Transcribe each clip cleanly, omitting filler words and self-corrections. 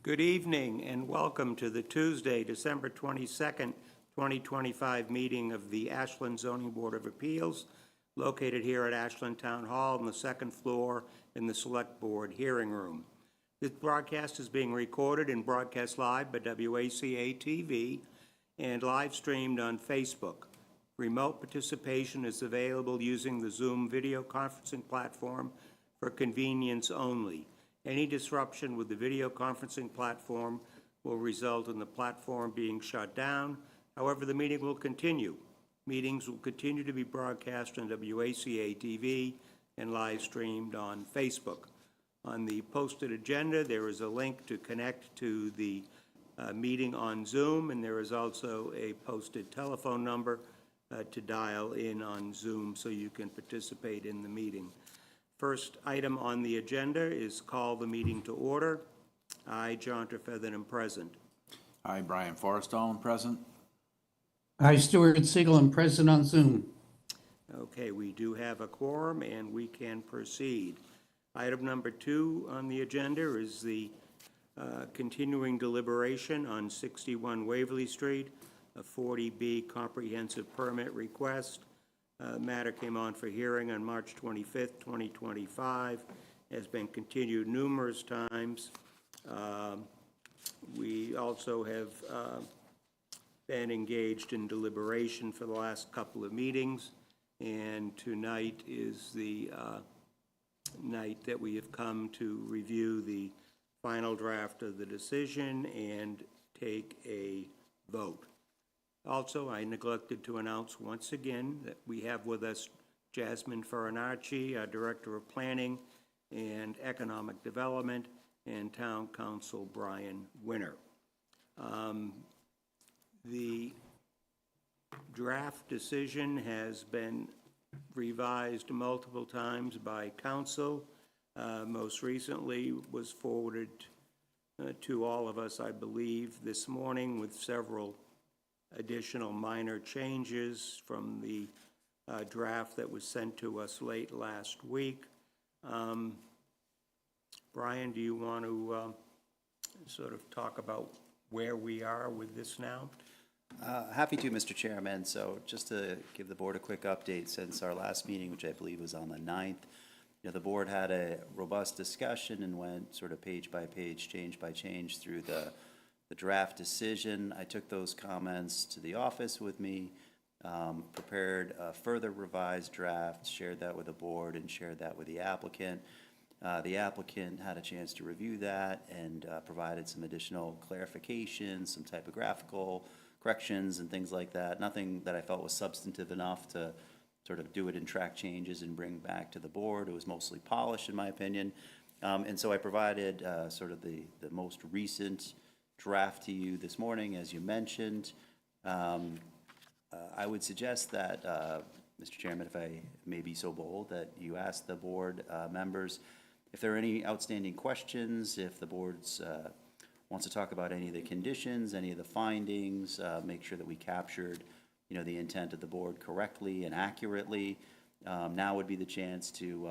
Good evening and welcome to the Tuesday, December 22nd, 2025 meeting of the Ashland Zoning Board of Appeals, located here at Ashland Town Hall on the second floor in the Select Board Hearing Room. This broadcast is being recorded and broadcast live by WACA-TV and live streamed on Facebook. Remote participation is available using the Zoom video conferencing platform for convenience only. Any disruption with the video conferencing platform will result in the platform being shut down. However, the meeting will continue. Meetings will continue to be broadcast on WACA-TV and live streamed on Facebook. On the posted agenda, there is a link to connect to the meeting on Zoom, and there is also a posted telephone number to dial in on Zoom so you can participate in the meeting. First item on the agenda is call the meeting to order. I, John Trefethen, am present. I, Brian Forrestall, am present. I, Stuart Siegel, am present on Zoom. Okay, we do have a quorum and we can proceed. Item number 2 on the agenda is the continuing deliberation on 61 Waverly Street, a 40B comprehensive permit request. Matter came on for hearing on March 25th, 2025, has been continued numerous times. We also have been engaged in deliberation for the last couple of meetings, and tonight is the night that we have come to review the final draft of the decision and take a vote. Also, I neglected to announce once again that we have with us Jasmine Farinacci, our Director of Planning and Economic Development, and Town Council Brian Winter. The draft decision has been revised multiple times by council. Most recently was forwarded to all of us, I believe, this morning with several additional minor changes from the draft that was sent to us late last week. Brian, do you want to sort of talk about where we are with this now? Happy to, Mr. Chairman. So just to give the board a quick update since our last meeting, which I believe was on the 9th, the board had a robust discussion and went sort of page by page, change by change through the draft decision. I took those comments to the office with me, prepared a further revised draft, shared that with the board, and shared that with the applicant. The applicant had a chance to review that and provided some additional clarifications, some typographical corrections and things like that. Nothing that I felt was substantive enough to sort of do it in track changes and bring back to the board. It was mostly polished, in my opinion. And so I provided sort of the most recent draft to you this morning, as you mentioned. I would suggest that, Mr. Chairman, if I may be so bold, that you ask the board members if there are any outstanding questions, if the board wants to talk about any of the conditions, any of the findings, make sure that we captured, the intent of the board correctly and accurately. Now would be the chance to,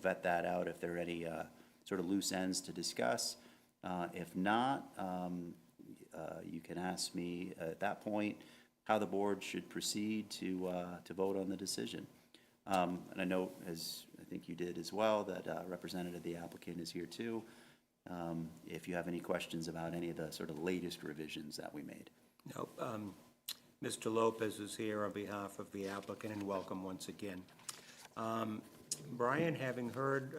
vet that out if there are any sort of loose ends to discuss. If not, you can ask me at that point how the board should proceed to vote on the decision. And I know, as I think you did as well, that representative of the applicant is here too. If you have any questions about any of the sort of latest revisions that we made. No. Mr. Lopez is here on behalf of the applicant, and welcome once again. Brian, having heard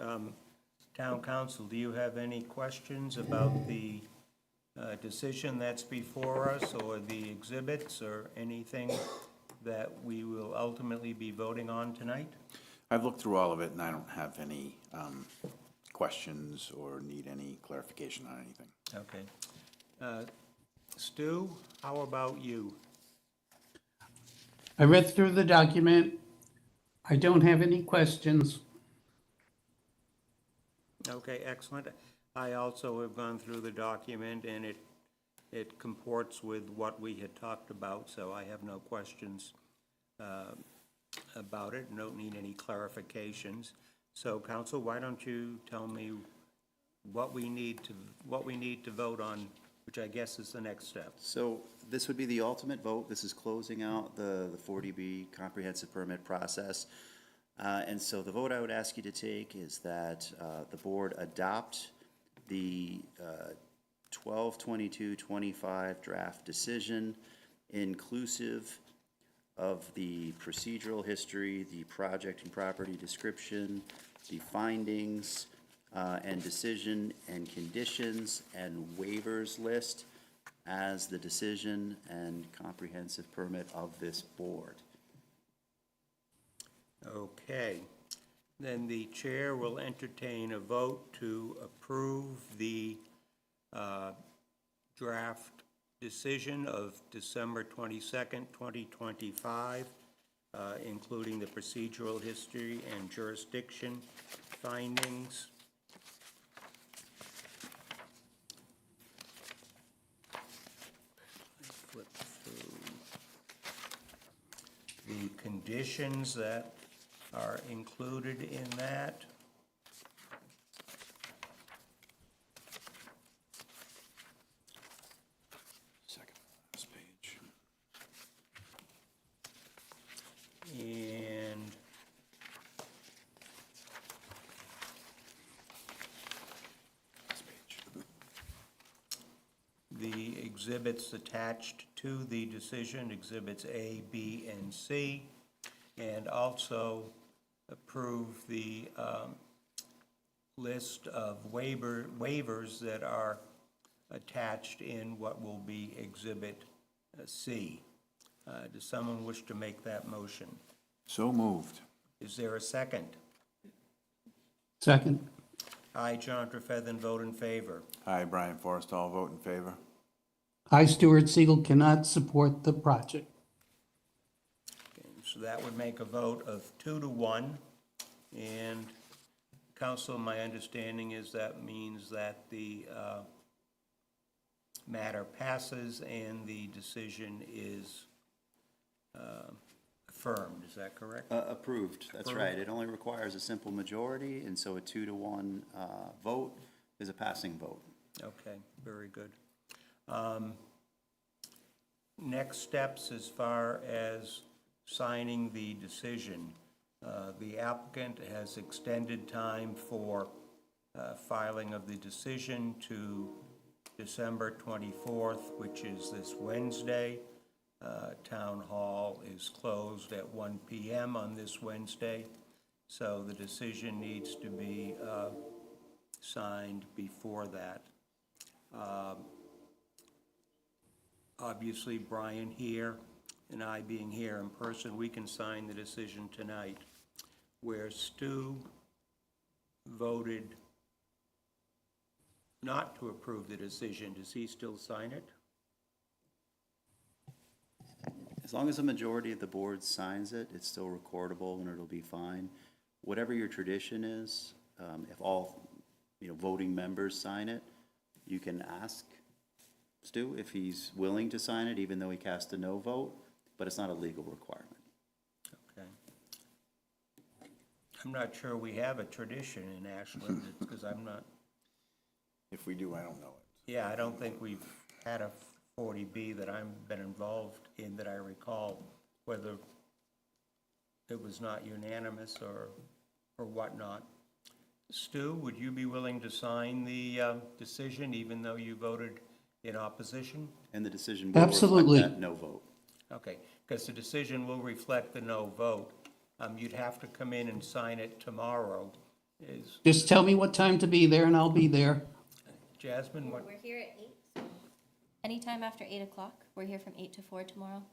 Town Council, do you have any questions about the decision that's before us, or the exhibits, or anything that we will ultimately be voting on tonight? I've looked through all of it, and I don't have any questions or need any clarification on anything. Okay. Stu, how about you? I read through the document. I don't have any questions. Okay, excellent. I also have gone through the document, and it comports with what we had talked about, so I have no questions about it. Don't need any clarifications. So, Council, why don't you tell me what we need to vote on, which I guess is the next step. So this would be the ultimate vote. This is closing out the 40B comprehensive permit process. And so the vote I would ask you to take is that the board adopt the 12/22/25 draft decision, inclusive of the procedural history, the project and property description, the findings, and decision and conditions and waivers list as the decision and comprehensive permit of this board. Okay. Then the chair will entertain a vote to approve the draft decision of December 22nd, 2025, including the procedural history and jurisdiction findings. Flip through the conditions that are included in that. Second last page. And Last page. the exhibits attached to the decision, exhibits A, B, and C, and also approve the list of waivers that are attached in what will be Exhibit C. Does someone wish to make that motion? So moved. Is there a second? Second. I, John Trefethan, vote in favor. Hi, Brian Forrestall, vote in favor. I, Stuart Siegel, cannot support the project. Okay, so that would make a vote of 2-1. And council, my understanding is that means that the matter passes and the decision is affirmed. Is that correct? Approved, that's Approved. right. It only requires a simple majority, and so a 2-1 vote is a passing vote. Okay, very good. Next steps as far as signing the decision. The applicant has extended time for filing of the decision to December 24th, which is this Wednesday. Town Hall is closed at 1 p.m. on this Wednesday, so the decision needs to be signed before that. Obviously, Brian here and I being here in person, we can sign the decision tonight. Where Stu voted not to approve the decision, does he still sign it? As long as a majority of the board signs it, it's still recordable and it'll be fine. Whatever your tradition is, if all, voting members sign it, you can ask Stu if he's willing to sign it, even though he cast a no vote, but it's not a legal requirement. Okay. I'm not sure we have a tradition in Ashland, because I'm not, If we do, I don't know it. yeah, I don't think we've had a 40B that I've been involved in that I recall, whether it was not unanimous or whatnot. Stu, would you be willing to sign the decision even though you voted in opposition? And the decision will Absolutely. reflect that no vote. Okay, because the decision will reflect the no vote. You'd have to come in and sign it tomorrow. Is Just tell me what time to be there and I'll be there. Jasmine, what, We're here at 8, so anytime after 8 o'clock. We're here from 8 to 4 tomorrow.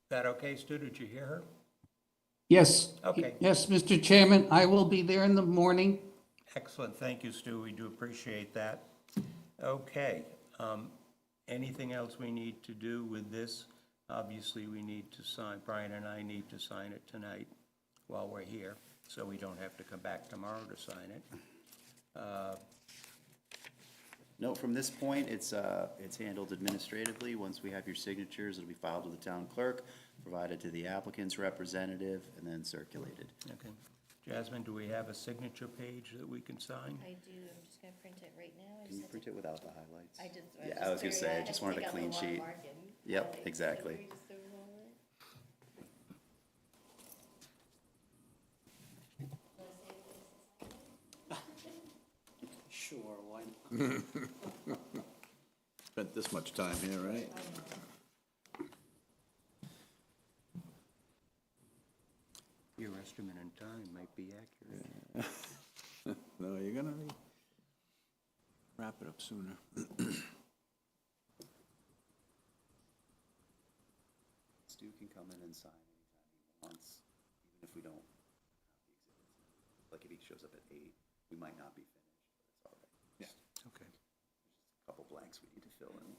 is that okay, Stu? Did you hear her? Yes. Okay. Yes, Mr. Chairman, I will be there in the morning. Excellent, thank you, Stu, we do appreciate that. Okay, anything else we need to do with this? Obviously, we need to sign, Brian and I need to sign it tonight while we're here, so we don't have to come back tomorrow to sign it. No, from this point, it's handled administratively. Once we have your signatures, it'll be filed with the town clerk, provided to the applicant's representative, and then circulated. Okay. Jasmine, do we have a signature page that we can sign? I do, I'm just gonna print it right now. Can you print it without the highlights? I just. Yeah, I was gonna say, I just wanted a clean sheet. Yep, exactly. Sure, why not? Spent this much time here, right? Your estimate in time might be accurate. No, you're gonna wrap it up sooner. Stu can come in and sign anytime he wants, even if we don't have the exhibits. Like if he shows up at 8, we might not be finished, but it's all right. Yeah. Okay. Just a couple blanks we need to fill in.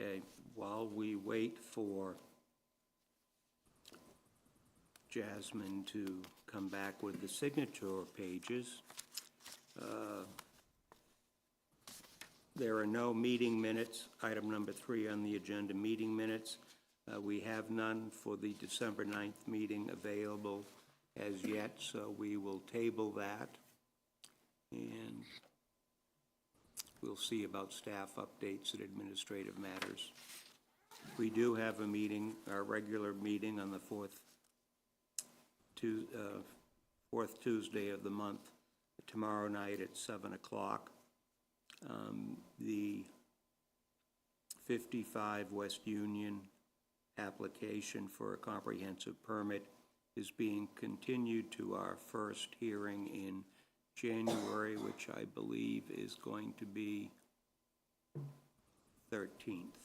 Okay, while we wait for Jasmine to come back with the signature pages, there are no meeting minutes. Item number 3 on the agenda, meeting minutes. We have none for the December 9th meeting available as yet, so we will table that. And we'll see about staff updates and administrative matters. We do have a meeting, our regular meeting on the fourth Tuesday of the month, tomorrow night at 7 o'clock. The 55 West Union application for a comprehensive permit is being continued to our first hearing in January, which I believe is going to be 13th.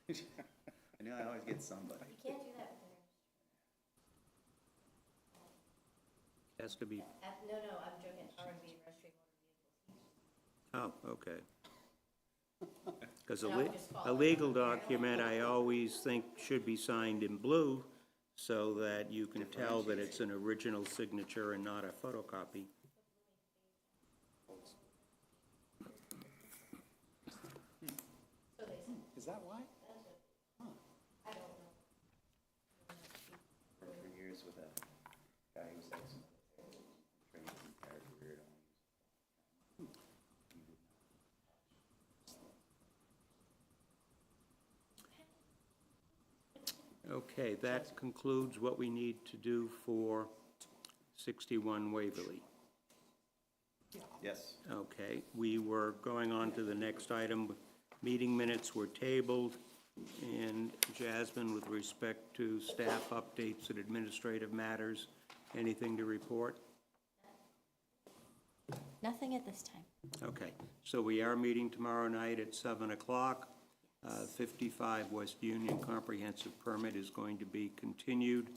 I know I always get somebody. You can't do that with the Has to be, no, I'm joking, R&B registry oh, okay. Because And I would just a follow legal document, I always think should be signed in blue so that you can tell that it's an original signature and not a photocopy. Is that why? Worked for years with a guy who's ex-military, trained in paracareer. Okay, that concludes what we need to do for 61 Waverly. Yes. Okay, we were going on to the next item. Meeting minutes were tabled, and Jasmine, with respect to staff updates and administrative matters, anything to report? Nothing at this time. Okay, so we are meeting tomorrow night at 7 o'clock. 55 West Union Comprehensive Permit is going to be continued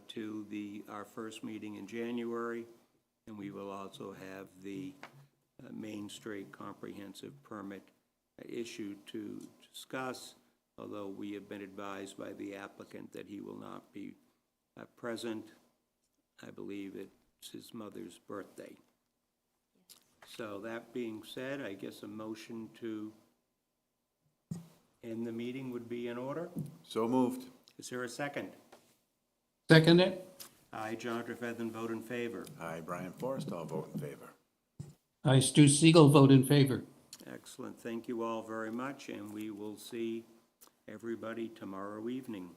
to our first meeting in January, and we will also have the Main Street Comprehensive Permit issued to discuss, although we have been advised by the applicant that he will not be present. I believe it's his mother's birthday. So that being said, I guess a motion to end the meeting would be in order. So moved. Is there a second? Second it? I, John Trefethan, vote in favor. Aye, Brian Forrest, I'll vote in favor. I, Stu Siegel, vote in favor. Excellent. Thank you all very much, and we will see everybody tomorrow evening.